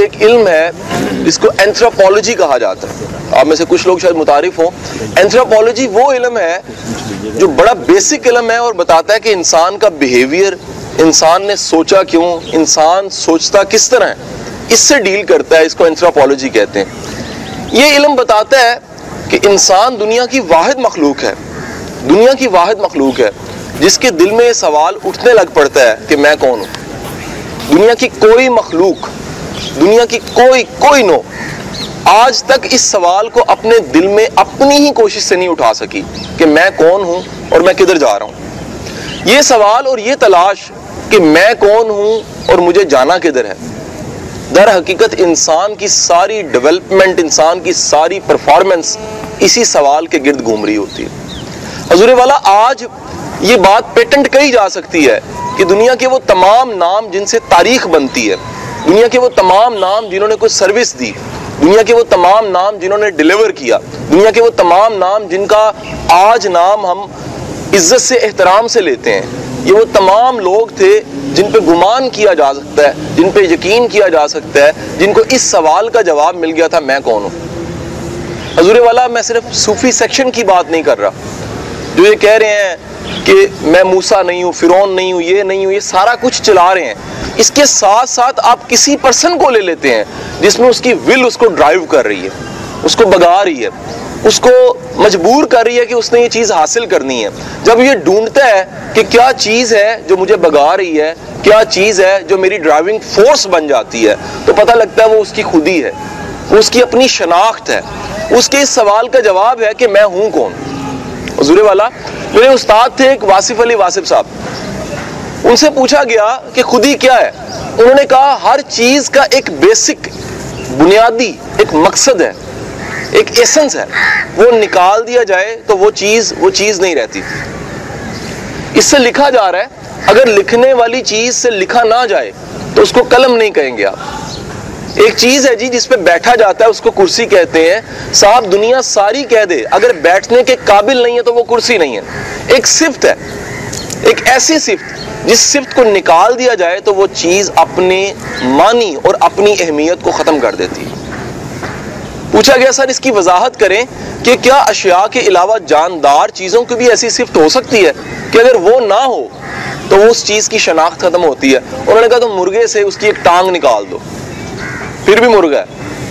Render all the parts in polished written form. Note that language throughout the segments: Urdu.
ایک علم ہے جس کو اینتھروپولوجی کہا جاتا ہے. آپ میں سے کچھ لوگ شاید متعارف ہوں. اینتھروپولوجی وہ علم ہے جو بڑا بیسک علم ہے اور بتاتا ہے کہ انسان کا بیہیویئر، انسان نے سوچا کیوں، انسان سوچتا کس طرح ہے، اس سے ڈیل کرتا ہے. اس کو اینتھروپولوجی کہتے ہیں. یہ علم بتاتا ہے کہ انسان دنیا کی واحد مخلوق ہے، دنیا کی واحد مخلوق ہے جس کے دل میں یہ سوال اٹھنے لگ پڑتا ہے کہ میں کون ہوں. دنیا کی کوئی مخلوق، دنیا کی کوئی نو آج تک اس سوال کو اپنے دل میں اپنی ہی کوشش سے نہیں اٹھا سکی کہ میں کون ہوں اور میں کدھر جا رہا ہوں. یہ سوال اور یہ تلاش کہ میں کون ہوں اور مجھے جانا کدھر ہے، در حقیقت انسان کی ساری ڈیولپمنٹ، انسان کی ساری پرفارمنس اسی سوال کے گرد گھوم رہی ہوتی ہے. حضور والا آج یہ بات پیٹنٹ کہی جا سکتی ہے کہ دنیا کے وہ تمام نام جن سے تاریخ بنتی ہے، دنیا کے وہ تمام نام جنہوں نے کوئی سروس دی، دنیا کے وہ تمام نام جنہوں نے ڈیلیور کیا، دنیا کے وہ تمام نام جن کا آج نام ہم عزت سے احترام سے لیتے ہیں، یہ وہ تمام لوگ تھے جن پہ گمان کیا جا سکتا ہے، جن پہ یقین کیا جا سکتا ہے، جن کو اس سوال کا جواب مل گیا تھا میں کون ہوں. حضور والا میں صرف صوفی سیکشن کی بات نہیں کر رہا جو یہ کہہ رہے ہیں کہ میں موسیٰ نہیں ہوں، فرعون نہیں ہوں، یہ نہیں ہوں، یہ سارا کچھ چلا رہے ہیں. اس کے ساتھ ساتھ آپ کسی پرسن کو لے لیتے ہیں جس میں اس کی ول اس کو ڈرائیو کر رہی ہے، اس کو بگا رہی ہے، اس کو مجبور کر رہی ہے کہ اس نے یہ چیز حاصل کرنی ہے. جب یہ ڈھونڈتا ہے کہ کیا چیز ہے جو مجھے بگا رہی ہے، کیا چیز ہے جو میری ڈرائیونگ فورس بن جاتی ہے، تو پتہ لگتا ہے وہ اس کی خودی ہے، وہ اس کی اپنی شناخت ہے. اس کے اس سوال کا جواب ہے کہ میں ہوں کون. حضور والا میرے استاد تھے ایک واصف علی واصف صاحب، ان سے پوچھا گیا کہ خودی کیا ہے. انہوں نے کہا ہر چیز کا ایک بیسک، بنیادی ایک مقصد ہے، ایک ایسنس ہے، وہ نکال دیا جائے تو وہ چیز نہیں رہتی. اس سے لکھا جا رہا ہے، اگر لکھنے والی چیز سے لکھا نہ جائے تو اس کو قلم نہیں کہیں گے آپ. ایک چیز ہے جی جس پہ بیٹھا جاتا ہے اس کو کرسی کہتے ہیں. صاحب دنیا ساری کہہ دے اگر بیٹھنے کے قابل نہیں ہے تو وہ کرسی نہیں ہے. ایک صفت ہے، ایک ایسی صفت جس صفت کو نکال دیا جائے تو وہ چیز اپنے معنی اور اپنی اہمیت کو ختم کر دیتی ہے. پوچھا گیا سر اس کی وضاحت کریں کہ کیا اشیاء کے علاوہ جاندار چیزوں کی بھی ایسی صفت ہو سکتی ہے کہ اگر وہ نہ ہو تو اس چیز کی شناخت ختم ہوتی ہے. انہوں نے کہا تو مرغے سے اس کی ایک ٹانگ نکال دو پھر بھی مرغا ہے،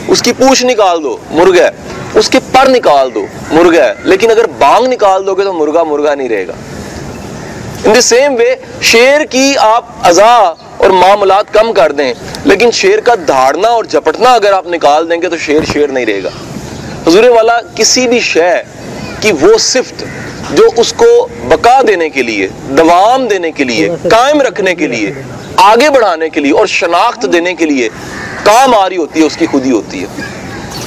اس کی پوچھ نکال دو مرغا ہے، اس کے پر نکال دو مرغا ہے، لیکن اگر بانگ نکال دو گے تو مرغا نہیں رہے گا. ان دی سیم وے شیر کی آپ اعضاء اور معاملات کم کر دیں لیکن شیر کا دھاڑنا اور جھپٹنا اگر آپ نکال دیں گے تو شیر نہیں رہے گا. حضور والا کسی بھی شے کی وہ صفت جو اس کو بقا دینے کے لیے، دوام دینے کے لیے، قائم رکھنے کے لیے، آگے بڑھانے کے لیے اور شناخت دینے کے لیے کام آ رہی ہوتی ہے اس کی خودی ہوتی ہے.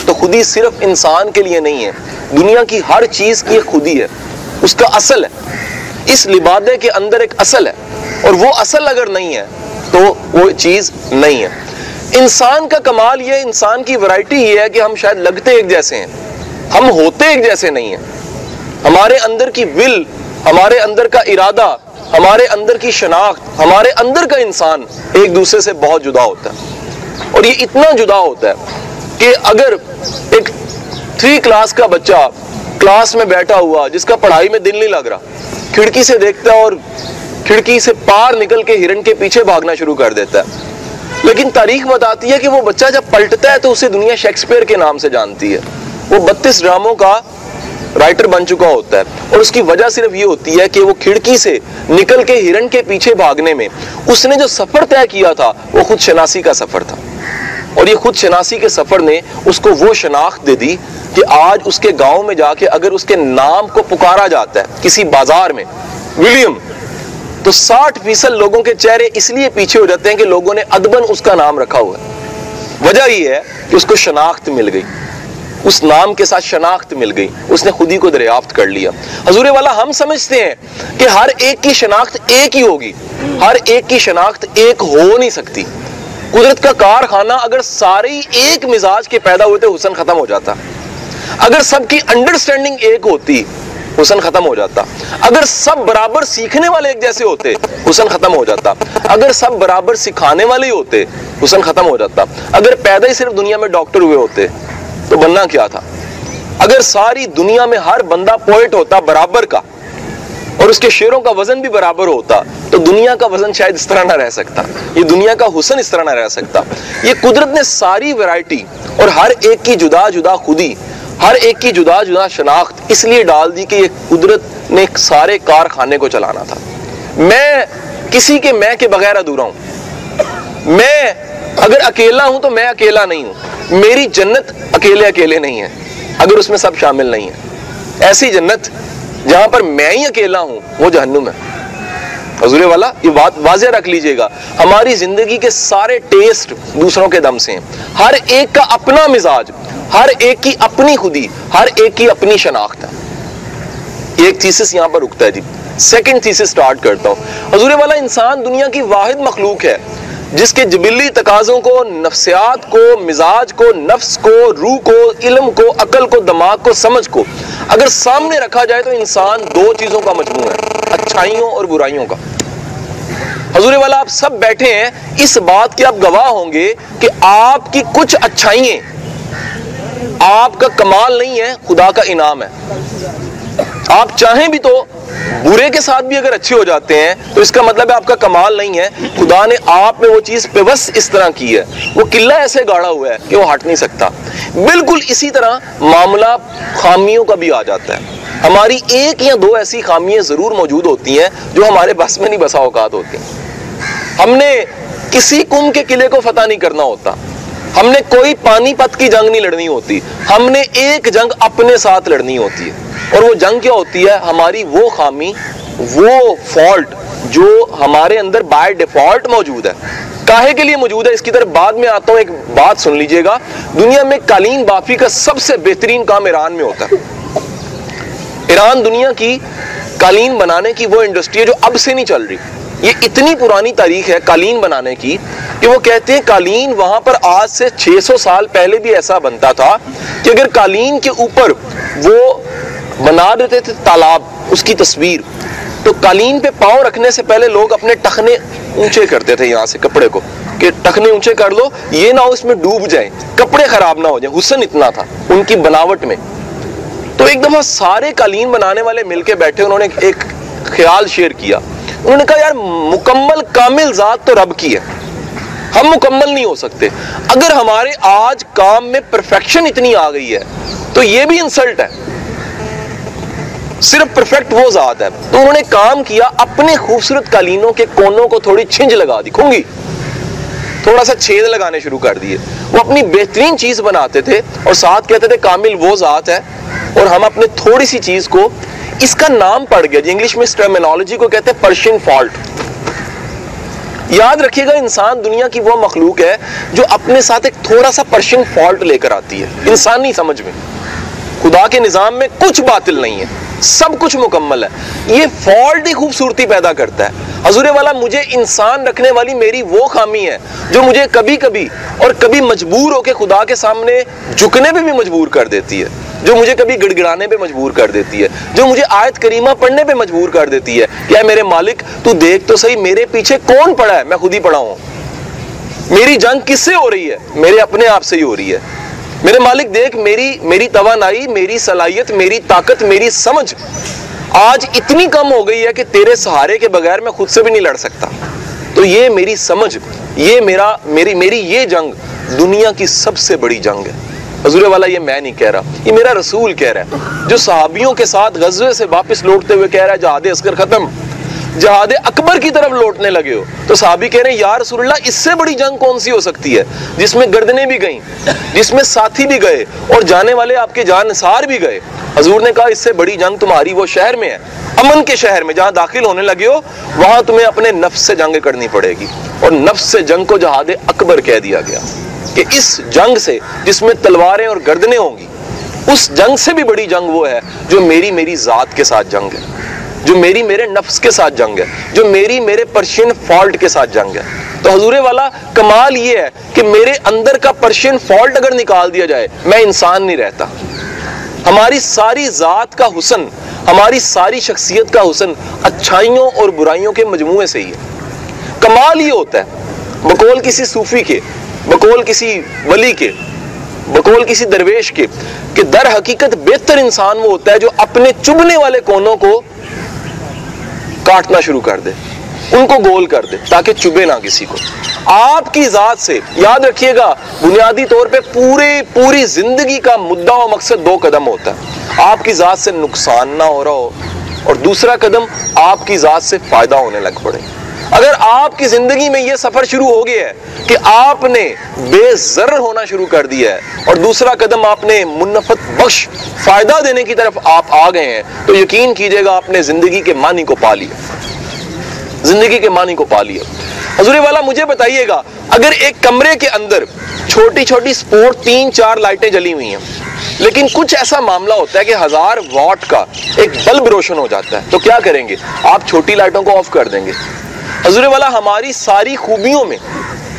تو خودی صرف انسان کے لیے نہیں ہے، دنیا کی ہر چیز کی ایک خودی ہے، اس کا اصل ہے. اس لبادے کے اندر ایک اصل ہے اور وہ اصل اگر نہیں ہے تو وہ چیز نہیں ہے. انسان کا کمال یہ، انسان کی ورائٹی یہ ہے کہ ہم شاید لگتے ایک جیسے ہیں، ہم ہوتے ایک جیسے نہیں ہیں. ہمارے اندر کی ول، ہمارے اندر کا ارادہ، ہمارے اندر کی شناخت، ہمارے اندر کا انسان ایک دوسرے سے بہت جدا ہوتا ہے. اور یہ اتنا جدا ہوتا ہے کہ اگر ایک 3 کلاس کا بچہ کلاس میں بیٹھا ہوا جس کا پڑھائی میں دل نہیں لگ رہا، کھڑکی سے دیکھتا ہے اور کھڑکی سے پار نکل کے ہرن کے پیچھے بھاگنا شروع کر دیتا ہے، لیکن تاریخ بتاتی ہے کہ وہ بچہ جب پلٹتا ہے تو اسے دنیا شیکسپیئر کے نام سے جانتی ہے. وہ 32 ڈراموں کا رائٹر بن چکا ہوتا ہے اور اس کی وجہ صرف یہ ہوتی ہے کہ وہ کھڑکی سے نکل کے ہرن کے پیچھے بھاگنے میں اس نے جو سفر طے کیا تھا وہ خود شناسی کا سفر تھا. اور یہ خود شناسی کے سفر نے اس کو وہ شناخت دے دی کہ آج اس کے گاؤں میں جا کے اگر اس کے نام کو پکارا جاتا ہے کسی بازار میں ولیم، تو 60% لوگوں کے چہرے اس لیے پیچھے ہو جاتے ہیں کہ لوگوں نے ادباً اس کا نام رکھا ہوا ہے. وجہ یہ ہے کہ اس کو شناخت مل گئی، اس نام کے ساتھ شناخت مل گئی، اس نے خودی کو دریافت کر لیا. حضور والا ہم سمجھتے ہیں کہ ہر ایک کی شناخت ایک ہی ہوگی، ہر ایک کی شناخت ایک ہو نہیں سکتی. قدرت کا کارخانہ اگر سارے ایک مزاج کے پیدا ہوئے تو حسن ختم ہو جاتا. اگر سب کی انڈرسٹینڈنگ ایک ہوتی، حسن ختم ہو جاتا. اگر سب برابر سیکھنے والے ایک جیسے ہوتے حسن ختم ہو جاتا. اگر سب برابر سکھانے والے ہی ہوتے حسن ختم ہو جاتا. اگر پیدا ہی صرف دنیا میں ڈاکٹر ہوئے ہوتے تو بننا کیا تھا. اگر ساری دنیا میں ہر بندہ پوئٹ ہوتا برابر کا اور اس کے شعروں کا وزن بھی برابر ہوتا تو دنیا کا وزن شاید اس طرح نہ رہ سکتا, یہ دنیا کا حسن اس طرح نہ رہ سکتا. یہ قدرت نے ساری ویرائٹی اور ہر ایک کی جدا جدا خودی, ہر ایک کی جدا جدا شناخت اس لیے ڈال دی کہ یہ قدرت نے سارے کارخانے کو چلانا تھا. میں کسی کے میں کے بغیر ادھورا ہوں. میں اگر اکیلا ہوں تو میں اکیلا نہیں ہوں. میری جنت اکیلے اکیلے نہیں ہے اگر اس میں سب شامل نہیں ہے. ایسی جنت جہاں پر میں ہی اکیلا ہوں وہ جہنم ہے. حضور والا یہ بات واضح رکھ لیجئے گا, ہماری زندگی کے سارے ٹیسٹ دوسروں کے دم سے ہیں. ہر ایک کا اپنا مزاج, ہر ایک کی اپنی خودی, ہر ایک کی اپنی شناخت ہے. ایک تھیسس یہاں پر رکتا ہے جی. سیکنڈ تھیسس سٹارٹ کرتا ہوں. حضور والا انسان دنیا کی واحد مخلوق ہے جس کے جبلی تقاضوں کو, نفسیات کو, مزاج کو, نفس کو, روح کو, علم کو, عقل کو, دماغ کو, سمجھ کو اگر سامنے رکھا جائے تو انسان دو چیزوں کا مجموعہ ہے, اچھائیوں اور برائیوں کا. حضور والا آپ سب بیٹھے ہیں, اس بات کے آپ گواہ ہوں گے کہ آپ کی کچھ اچھائیاں آپ کا کمال نہیں ہے, خدا کا انعام ہے. آپ چاہیں بھی تو برے کے ساتھ بھی اگر اچھے ہو جاتے ہیں تو اس کا مطلب ہے آپ کا کمال نہیں ہے, خدا نے آپ میں وہ چیز پیوست اس طرح کی ہے, وہ قلعہ ایسے گاڑا ہوا ہے کہ وہ ہٹ نہیں سکتا. بالکل اسی طرح معاملہ خامیوں کا بھی آ جاتا ہے. ہماری ایک یا دو ایسی خامیاں ضرور موجود ہوتی ہیں جو ہمارے بس میں نہیں بسا اوقات ہوتی ہیں. ہم نے کسی قوم کے قلعے کو فتح نہیں کرنا ہوتا, ہم نے کوئی پانی پت کی جنگ نہیں لڑنی ہوتی, ہم نے ایک جنگ اپنے ساتھ لڑنی ہوتی ہے. اور وہ جنگ کیا ہوتی ہے؟ ہماری وہ خامی, وہ فالٹ جو ہمارے اندر بائی ڈیفالٹ موجود ہے. کاہے کے لیے موجود ہے اس کی طرف بعد میں آتا ہوں. ایک بات سن لیجئے گا, دنیا میں قالین بافی کا سب سے بہترین کام ایران میں ہوتا ہے. ایران دنیا کی قالین بنانے کی وہ انڈسٹری ہے جو اب سے نہیں چل رہی. یہ اتنی پرانی تاریخ ہے قالین بنانے کی کہ وہ کہتے ہیں قالین وہاں پر آج سے 600 سال پہلے بھی ایسا بنتا تھا کہ اگر قالین کے اوپر وہ بنا دیتے تھے تالاب, اس کی تصویر, تو قالین پہ پاؤں رکھنے سے پہلے لوگ اپنے ٹخنے اونچے کرتے تھے یہاں سے کپڑے کو, کہ ٹخنے اونچے کر لو, یہ نہ ہو اس میں ڈوب جائیں, کپڑے خراب نہ ہو جائیں. حسن اتنا تھا ان کی بناوٹ میں. تو ایک دفعہ سارے قالین بنانے والے مل کے بیٹھے, انہوں نے ایک خیال شیئر کیا. انہوں نے کہا یار مکمل کامل ذات تو رب کی ہے, ہم مکمل نہیں ہو سکتے. اگر ہمارے آج کام میں پرفیکشن اتنی آ گئی ہے تو یہ بھی انسلٹ ہے, صرف پرفیکٹ وہ ذات ہے. تو انہوں نے کام کیا, اپنے خوبصورت قالینوں کے کونوں کو تھوڑی چھنج لگا دی, کھونگی, تھوڑا سا چھید لگانے شروع کر دیے. وہ اپنی بہترین چیز بناتے تھے اور ساتھ کہتے تھے کامل وہ ذات ہے اور ہم اپنے تھوڑی سی چیز کو, اس کا نام پڑ گیا جی, انگلش میں اس ٹرمینالوجی کو کہتے ہیں پرشین فالٹ. یاد رکھیے گا انسان دنیا کی وہ مخلوق ہے جو اپنے ساتھ ایک تھوڑا سا پرشین فالٹ لے کر آتی ہے. انسانی سمجھ میں خدا کے نظام میں کچھ باطل نہیں ہے, سب کچھ مکمل ہے. یہ فالٹ ہی خوبصورتی پیدا کرتا ہے. حضور والا مجھے انسان رکھنے والی میری وہ خامی ہے جو مجھے کبھی کبھی اور کبھی مجبور ہو کے خدا کے سامنے جھکنے پہ بھی مجبور کر دیتی ہے, جو مجھے کبھی گڑ گڑانے پہ مجبور کر دیتی ہے, جو مجھے آیت کریمہ پڑھنے پہ مجبور کر دیتی ہے کہ اے میرے مالک تو دیکھ تو صحیح میرے پیچھے کون پڑا ہے, میں خود ہی پڑا ہوں. میری جنگ کس سے ہو رہی ہے؟ میرے اپنے آپ سے ہی ہو رہی ہے. میرے مالک دیکھ میری توانائی, میری صلاحیت, میری طاقت, میری سمجھ آج اتنی کم ہو گئی ہے کہ تیرے سہارے کے بغیر میں خود سے بھی نہیں لڑ سکتا. تو یہ میری سمجھ, یہ میری یہ جنگ دنیا کی سب سے بڑی جنگ ہے. حضور والا یہ میں نہیں کہہ رہا, یہ میرا رسول کہہ رہا ہے, جو صحابیوں کے ساتھ غزوے سے واپس لوٹتے ہوئے کہہ رہا ہے جہاد اصغر ختم, جہاد اکبر کی طرف لوٹنے لگے ہو. تو صحابی کہہ رہے ہیں یا رسول اللہ اس سے بڑی جنگ کون سی ہو سکتی ہے جس میں گردنیں بھی گئیں, جس میں ساتھی بھی گئے اور جانے والے آپ کے جان نثار بھی گئے. حضور نے کہا اس سے بڑی جنگ تمہاری وہ شہر میں ہے, امن کے شہر میں, جہاں داخل ہونے لگے ہو وہاں تمہیں اپنے نفس سے جنگ کرنی پڑے گی. اور نفس سے جنگ کو جہاد اکبر کہہ دیا گیا کہ اس جنگ سے جس میں تلواریں اور گردنیں ہوں گی, اس جنگ سے بھی بڑی جنگ وہ ہے جو میری ذات کے ساتھ جنگ ہے, جو میرے نفس کے ساتھ جنگ ہے, جو میرے پرشین فالٹ کے ساتھ جنگ ہے. تو حضور والا کمال یہ ہے کہ میرے اندر کا پرشین فالٹ اگر نکال دیا جائے میں انسان نہیں رہتا. ہماری ساری ذات کا حسن, ہماری ساری شخصیت کا حسن اچھائیوں اور برائیوں کے مجموعے سے ہی ہے۔ کمال یہ ہوتا ہے بقول کسی صوفی کے، بقول کسی ولی کے، بقول کسی درویش کے، کہ در حقیقت بہتر انسان وہ ہوتا ہے جو اپنے چبھنے والے کونوں کو کاٹنا شروع کر دے، ان کو گول کر دے تاکہ چبھے نہ کسی کو۔ آپ کی ذات سے یاد رکھیے گا بنیادی طور پہ پوری زندگی کا مدعا و مقصد دو قدم ہوتا ہے، آپ کی ذات سے نقصان نہ ہو رہا ہو، اور دوسرا قدم آپ کی ذات سے فائدہ ہونے لگ پڑے۔ اگر آپ کی زندگی میں یہ سفر شروع ہو گیا ہے کہ آپ نے بے ضرر ہونا شروع کر دیا ہے، اور دوسرا قدم آپ نے منفعت بخش فائدہ دینے کی طرف آپ آ گئے ہیں، تو یقین کیجئے گا آپ نے زندگی کے معنی کو پا لیا، زندگی کے معنی کو پا لیا۔ حضور والا مجھے بتائیے گا، اگر ایک کمرے کے اندر چھوٹی چھوٹی سپورٹ 3-4 لائٹیں جلی ہوئی ہیں، لیکن کچھ ایسا معاملہ ہوتا ہے کہ 1000 واٹ کا ایک بلب روشن ہو جاتا ہے، تو کیا کریں گے؟ آپ چھوٹی لائٹوں کو آف کر دیں گے۔ حضور والا ہماری ساری خوبیوں میں،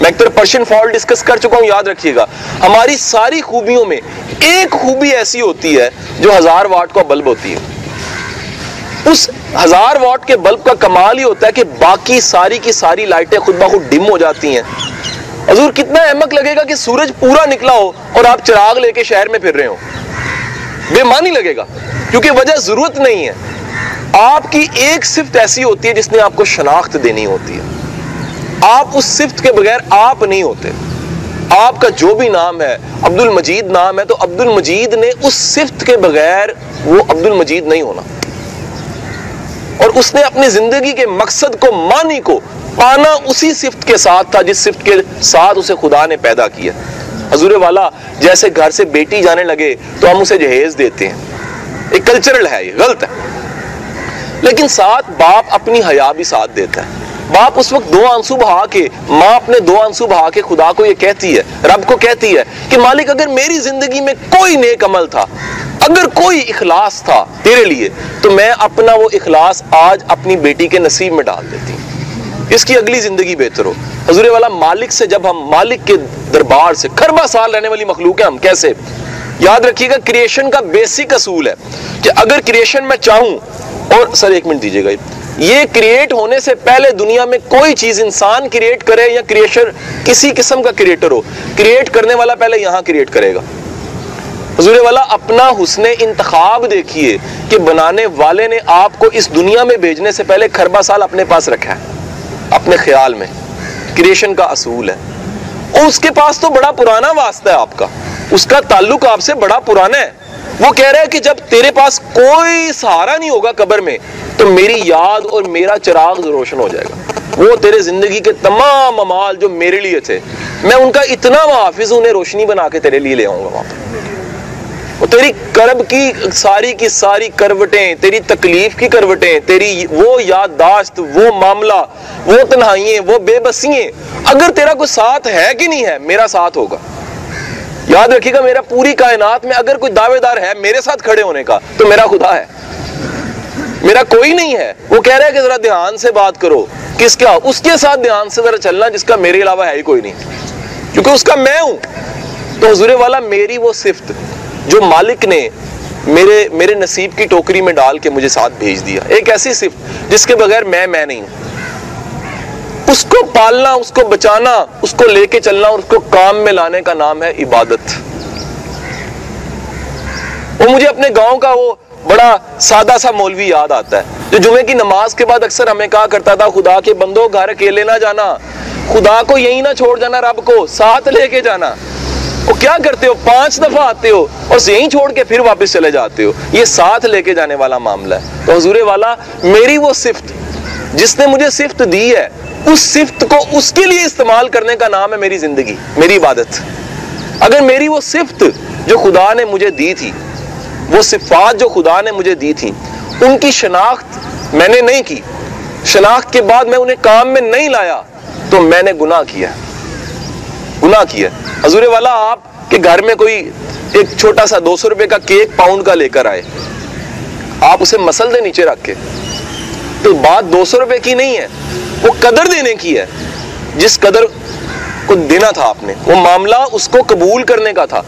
میں ایک طرف پرشین فال ڈسکس کر چکا ہوں، یاد رکھیے گا، ہماری ساری خوبیوں میں ایک خوبی ایسی ہوتی ہے جو 1000 واٹ کا بلب ہوتی ہے۔ اس 1000 واٹ کے بلب کا کمال ہی ہوتا ہے کہ باقی ساری کی ساری لائٹیں خود بخود ڈم ہو جاتی ہیں۔ حضور کتنا احمق لگے گا کہ سورج پورا نکلا ہو اور آپ چراغ لے کے شہر میں پھر رہے ہو، بے معنی لگے گا، کیونکہ وجہ ضرورت نہیں ہے۔ آپ کی ایک صفت ایسی ہوتی ہے جس نے آپ کو شناخت دینی ہوتی ہے، آپ اس صفت کے بغیر آپ نہیں ہوتے۔ آپ کا جو بھی نام ہے، عبد المجید نام ہے، تو عبد المجید نے اس صفت کے بغیر وہ عبد المجید نہیں ہونا، اور اس نے اپنی زندگی کے مقصد کو، معنی کو پانا اسی صفت کے ساتھ تھا جس صفت کے ساتھ اسے خدا نے پیدا کیا۔ حضور والا جیسے گھر سے بیٹی جانے لگے تو ہم اسے جہیز دیتے ہیں، ایک کلچرل ہے، یہ غلط ہے، لیکن ساتھ باپ اپنی حیا بھی ساتھ دیتا ہے۔ باپ اس وقت 2 آنسو بہا کے، ماں اپنے 2 آنسو بہا کے خدا کو یہ کہتی ہے، رب کو کہتی ہے کہ مالک اگر میری زندگی میں کوئی نیک عمل تھا، اگر کوئی اخلاص تھا تیرے لیے، تو میں اپنا وہ اخلاص آج اپنی بیٹی کے نصیب میں ڈال دیتی ہوں، اس کی اگلی زندگی بہتر ہو۔ حضور والا مالک سے جب ہم مالک کے دربار سے کھربا سال رہنے والی مخلوق ہیں ہم، کیسے؟ یاد رکھیے گا کریشن کا بیسک اصول ہے کہ اگر کریشن میں چاہوں، اور سر 1 منٹ دیجیے گا، یہ کریٹ ہونے سے پہلے دنیا میں کوئی چیز انسان کریٹ کرے یا کریشن کسی قسم کا کریٹر ہو، کریٹ کرنے والا پہلے یہاں کریٹ کرے گا۔ حضور والا اپنا حسن انتخاب دیکھیے کہ بنانے والے نے آپ کو اس دنیا میں بھیجنے سے پہلے کھربا سال اپنے پاس رکھا ہے، اپنے خیال میں، کریشن کا اصول ہے۔ اور اس کے پاس تو بڑا پرانا واسطہ ہے آپ کا، اس کا تعلق آپ سے بڑا پرانا ہے۔ وہ کہہ رہا ہے کہ جب تیرے پاس کوئی سہارا نہیں ہوگا قبر میں، تو میری یاد اور میرا چراغ روشن ہو جائے گا۔ وہ تیرے زندگی کے تمام اعمال جو میرے لیے تھے، میں ان کا اتنا محافظ، انہیں روشنی بنا کے تیرے لیے لے آؤں گا وہاں پر۔ وہ تیری کرب کی ساری کروٹیں، تیری تکلیف کی کروٹیں، تیری وہ یادداشت، وہ معاملہ، وہ تنہائیاں، وہ بے بسیاں، اگر تیرا کوئی ساتھ ہے کہ نہیں ہے، میرا ساتھ ہوگا۔ یاد رکھیے گا میرا پوری کائنات میں اگر کوئی دعوے دار ہے میرے ساتھ کھڑے ہونے کا تو میرا خدا ہے، میرا کوئی نہیں ہے۔ وہ کہہ رہا ہے کہ ذرا دھیان سے بات کرو، کس کا؟ اس کے ساتھ دھیان سے ذرا چلنا جس کا میرے علاوہ ہے ہی کوئی نہیں، کیونکہ اس کا میں ہوں۔ تو حضور والا میری وہ صفت جو مالک نے میرے نصیب کی ٹوکری میں ڈال کے مجھے ساتھ بھیج دیا، ایک ایسی صفت جس کے بغیر میں نہیں ہوں، اس کو پالنا، اس کو بچانا، اس کو لے کے چلنا اور اس کو کام میں لانے کا نام ہے عبادت۔ وہ مجھے اپنے گاؤں کا وہ بڑا سادہ سا مولوی یاد آتا ہے جو جمعے کی نماز کے بعد اکثر ہمیں کہا کرتا تھا، خدا کے بندو گھر اکیلے نہ جانا، خدا کو یہی نہ چھوڑ جانا، رب کو ساتھ لے کے جانا۔ وہ کیا کرتے ہو؟ 5 دفعہ آتے ہو اور یہیں چھوڑ کے پھر واپس چلے جاتے ہو، یہ ساتھ لے کے جانے والا معاملہ ہے۔ تو حضور والا میری وہ صفت جس نے مجھے صفت دی ہے، اس صفت کو اس کے لیے استعمال کرنے کا نام ہے میری زندگی، میری عبادت۔ اگر میری وہ صفت جو خدا نے مجھے دی تھی، وہ صفات جو خدا نے مجھے دی تھی، ان کی شناخت میں نے نہیں کی، شناخت کے بعد میں انہیں کام میں نہیں لایا، تو میں نے گناہ کیا، گناہ کیا۔ حضور والا آپ کے گھر میں کوئی ایک چھوٹا سا 200 روپے کا کیک پاؤنڈ کا لے کر آئے، آپ اسے مسل دے نیچے رکھ کے، تو بات 200 روپے کی نہیں ہے، وہ قدر دینے کی ہے، جس قدر کو دینا تھا آپ نے، وہ معاملہ اس کو قبول کرنے کا تھا۔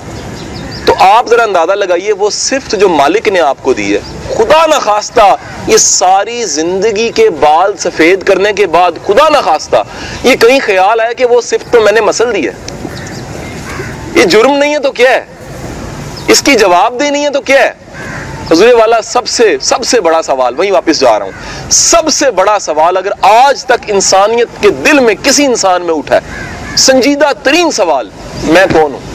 تو آپ ذرا اندازہ لگائیے وہ صفت جو مالک نے آپ کو دی ہے، خدا نخواستہ یہ ساری زندگی کے بال سفید کرنے کے بعد خدا نخواستہ یہ کہیں خیال آیا کہ وہ صفت تو میں نے مسل دی ہے، یہ جرم نہیں ہے تو کیا ہے، اس کی جواب دہی نہیں ہے تو کیا ہے؟ حضور والا سب سے بڑا سوال، وہیں واپس جا رہا ہوں، سب سے بڑا سوال اگر آج تک انسانیت کے دل میں کسی انسان میں اٹھا ہے، سنجیدہ ترین سوال، میں کون ہوں؟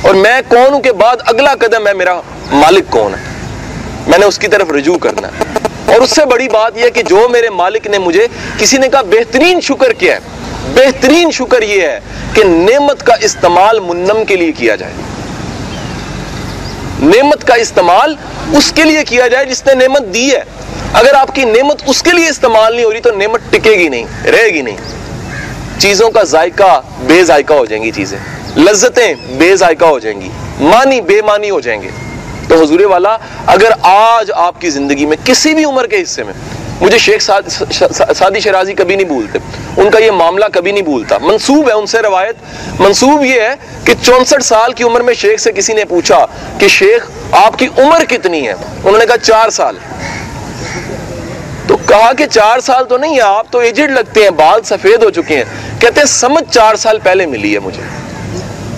اور میں کون ہوں کے بعد اگلا قدم ہے میرا مالک کون ہے، میں نے اس کی طرف رجوع کرنا ہے۔ اور اس سے بڑی بات یہ ہے کہ جو میرے مالک نے مجھے، کسی نے کہا بہترین شکر کیا ہے، بہترین شکر یہ ہے کہ نعمت کا استعمال منعم کے لیے کیا جائے، نعمت کا استعمال اس کے لیے کیا جائے جس نے نعمت دی ہے۔ اگر آپ کی نعمت اس کے لیے استعمال نہیں ہو رہی تو نعمت ٹکے گی نہیں، رہے گی نہیں، چیزوں کا ذائقہ بے ذائقہ ہو جائیں گی، چیزیں لذتیں بے ذائقہ ہو جائیں گی، معنی بے معنی ہو جائیں گے۔ تو حضور والا اگر آج آپ کی زندگی میں کسی بھی عمر کے حصے میں، مجھے شیخ سعدی شیرازی کبھی نہیں بھولتے، ان کا یہ معاملہ کبھی نہیں بھولتا، منسوب ہے ان سے روایت، منسوب یہ ہے کہ 64 سال کی عمر میں شیخ سے کسی نے پوچھا کہ شیخ آپ کی عمر کتنی ہے؟ انہوں نے کہا 4 سال۔ تو کہا کہ 4 سال تو نہیں ہے، آپ تو ایجڈ لگتے ہیں، بال سفید ہو چکے ہیں۔ کہتے ہیں سمجھ 4 سال پہلے ملی ہے مجھے۔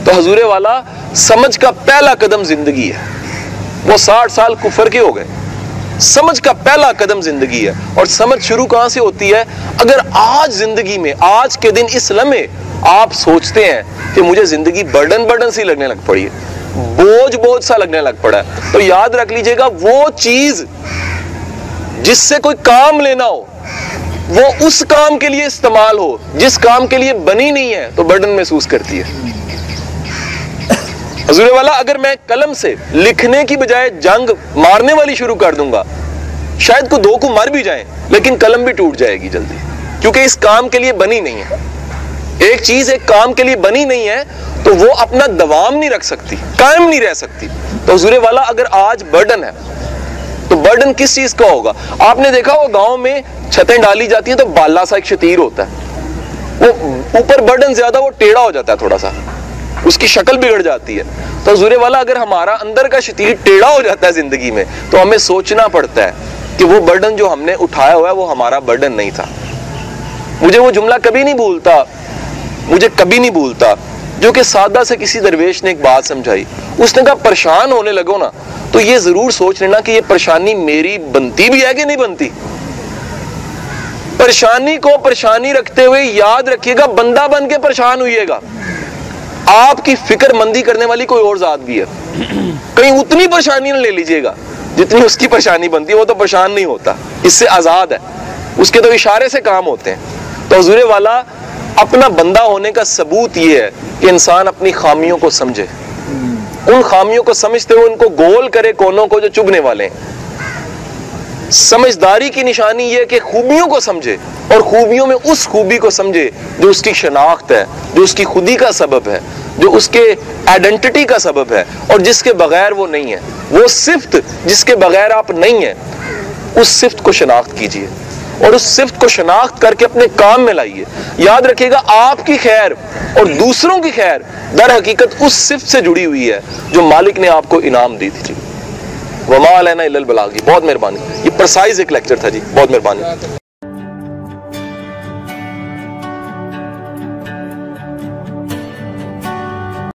تو حضور والا سمجھ کا پہلا قدم زندگی ہے، وہ 60 سال کفر کے ہو گئے، سمجھ کا پہلا قدم زندگی ہے۔ اور سمجھ شروع کہاں سے ہوتی ہے؟ اگر آج زندگی میں، آج کے دن اس لمحے آپ سوچتے ہیں کہ مجھے زندگی برڈن سی لگنے لگ پڑی ہے، بوجھ سا لگنے لگ پڑا ہے، تو یاد رکھ لیجئے گا وہ چیز جس سے کوئی کام لینا ہو وہ اس کام کے لیے استعمال ہو جس کام کے لیے بنی نہیں ہے تو برڈن محسوس کرتی ہے۔ حضور والا اگر میں قلم سے لکھنے کی بجائے جنگ مارنے والی شروع کر دوں گا، شاید کو 2 کو مر بھی جائیں لیکن قلم بھی ٹوٹ جائے گی جلدی، کیونکہ اس کام کے لیے بنی نہیں ہے۔ ایک چیز ایک کام کے لیے بنی نہیں ہے تو وہ اپنا دوام نہیں رکھ سکتی، قائم نہیں رہ سکتی۔ تو حضور والا اگر آج برڈن ہے تو برڈن کس چیز کا ہوگا؟ آپ نے دیکھا وہ گاؤں میں چھتیں ڈالی جاتی ہیں تو بالا سا ایک شتیر ہوتا ہے، وہ اوپر برڈن زیادہ وہ ٹیڑھا ہو جاتا ہے، تھوڑا سا اس کی شکل بگڑ جاتی ہے۔ تو حضور والا اگر ہمارا اندر کا شتیر ٹیڑھا ہو جاتا ہے زندگی میں تو ہمیں سوچنا پڑتا ہے کہ وہ برڈن جو ہم نے اٹھایا ہوا ہے وہ ہمارا برڈن نہیں تھا۔ مجھے وہ جملہ کبھی نہیں بھولتا جو کہ سادہ سے کسی درویش نے ایک بات سمجھائی، اس نے کہا پریشان ہونے لگو نا تو یہ ضرور سوچ لینا کہ یہ پریشانی میری بنتی بھی ہے کہ نہیں بنتی۔ پریشانی کو پریشانی رکھتے ہوئے یاد رکھیے گا بندہ بن کے پریشان ہوئیے گا، آپ کی فکر مندی کرنے والی کوئی اور ذات بھی ہے، کہیں اتنی پریشانی نہ لے لیجئے گا جتنی اس کی پریشانی بنتی ہے، وہ تو پریشان نہیں ہوتا، اس سے آزاد ہے، اس کے تو اشارے سے کام ہوتے ہیں۔ تو حضور والا اپنا بندہ ہونے کا ثبوت یہ ہے کہ انسان اپنی خامیوں کو سمجھے، ان خامیوں کو سمجھتے ہوئے ان کو گول کرے کونوں کو جو چبھنے والے ہیں۔ سمجھداری کی نشانی یہ ہے کہ خوبیوں کو سمجھے اور خوبیوں میں اس خوبی کو سمجھے جو اس کی شناخت ہے، جو اس کی خودی کا سبب ہے، جو اس کے آئیڈینٹی کا سبب ہے اور جس کے بغیر وہ نہیں ہے، وہ صفت جس کے بغیر آپ نہیں ہیں، اس صفت کو شناخت کیجئے اور اس صفت کو شناخت کر کے اپنے کام میں لائیے۔ یاد رکھیے گا آپ کی خیر اور دوسروں کی خیر در حقیقت اس صفت سے جڑی ہوئی ہے جو مالک نے آپ کو انعام دی تھی۔ وما علینا الا البلاغ۔ بہت مہربانی، یہ پرسائز ایک لیکچر تھا جی، بہت مہربانی۔